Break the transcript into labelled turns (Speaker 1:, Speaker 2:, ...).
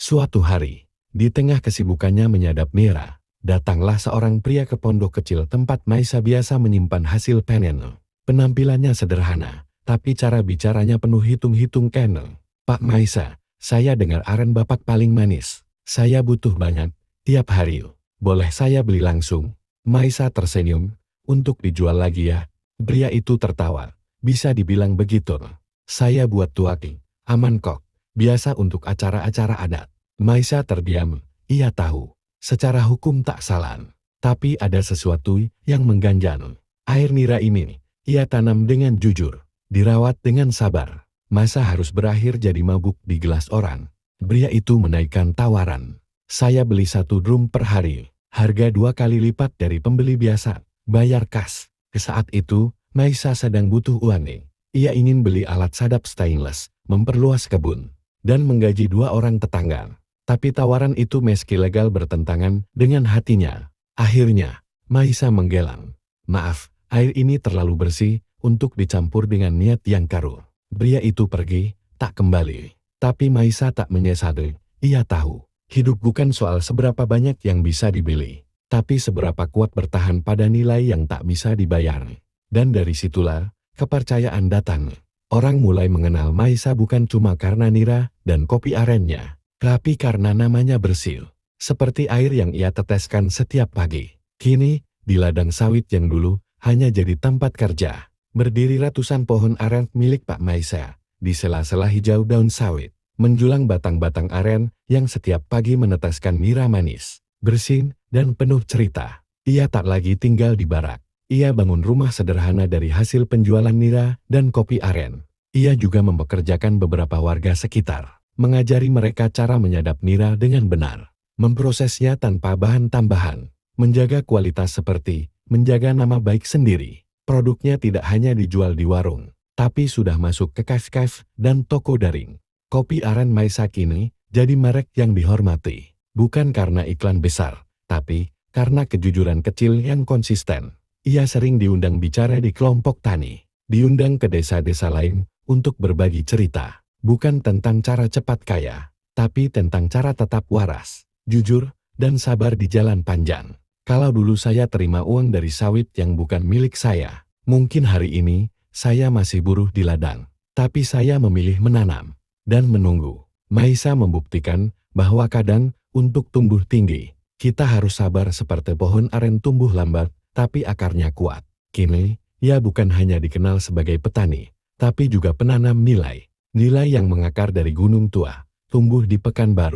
Speaker 1: Suatu hari, di tengah kesibukannya menyadap Nira, datanglah seorang pria ke pondok kecil tempat Maisa biasa menyimpan hasil panen. Penampilannya sederhana, tapi cara bicaranya penuh hitung-hitung kene. Pak Maisa, saya dengar aren Bapak paling manis. Saya butuh banget, tiap hari. Boleh saya beli langsung? Maisa tersenyum, untuk dijual lagi ya? Pria itu tertawa, bisa dibilang begitu. Saya buat tuaki, aman kok. Biasa untuk acara-acara adat. Maisa terdiam, ia tahu. Secara hukum tak salah. Tapi ada sesuatu yang mengganjal. Air nira ini, ia tanam dengan jujur. Dirawat dengan sabar. Masa harus berakhir jadi mabuk di gelas orang? Pria itu menaikkan tawaran. Saya beli 1 drum per hari. Harga 2 kali lipat dari pembeli biasa. Bayar kas. Saat itu, Maisa sedang butuh uang nih. Ia ingin beli alat sadap stainless, memperluas kebun, dan menggaji 2 orang tetangga. Tapi tawaran itu meski legal bertentangan dengan hatinya. Akhirnya, Maisa menggelang. Maaf, air ini terlalu bersih untuk dicampur dengan niat yang karu. Pria itu pergi, tak kembali. Tapi Maisa tak menyesali. Ia tahu, hidup bukan soal seberapa banyak yang bisa dibeli, tapi seberapa kuat bertahan pada nilai yang tak bisa dibayar. Dan dari situlah, kepercayaan datang. Orang mulai mengenal Maisa bukan cuma karena nira dan kopi arennya, tapi karena namanya bersih. Seperti air yang ia teteskan setiap pagi. Kini, di ladang sawit yang dulu hanya jadi tempat kerja, berdiri ratusan pohon aren milik Pak Maisa. Di sela-sela hijau daun sawit, menjulang batang-batang aren yang setiap pagi meneteskan nira manis, bersih, dan penuh cerita. Ia tak lagi tinggal di barak. Ia bangun rumah sederhana dari hasil penjualan nira dan kopi aren. Ia juga mempekerjakan beberapa warga sekitar, mengajari mereka cara menyadap nira dengan benar, memprosesnya tanpa bahan tambahan, menjaga kualitas seperti menjaga nama baik sendiri. Produknya tidak hanya dijual di warung, tapi sudah masuk ke kafe-kafe dan toko daring. Kopi aren Maisa kini jadi merek yang dihormati, bukan karena iklan besar, tapi karena kejujuran kecil yang konsisten. Ia sering diundang bicara di kelompok tani, diundang ke desa-desa lain untuk berbagi cerita, bukan tentang cara cepat kaya, tapi tentang cara tetap waras, jujur, dan sabar di jalan panjang. Kalau dulu saya terima uang dari sawit yang bukan milik saya, mungkin hari ini saya masih buruh di ladang, tapi saya memilih menanam dan menunggu. Maisa membuktikan bahwa kadang untuk tumbuh tinggi, kita harus sabar seperti pohon aren tumbuh lambat, tapi akarnya kuat. Kini, ia bukan hanya dikenal sebagai petani, tapi juga penanam nilai. Nilai yang mengakar dari gunung tua, tumbuh di Pekanbaru.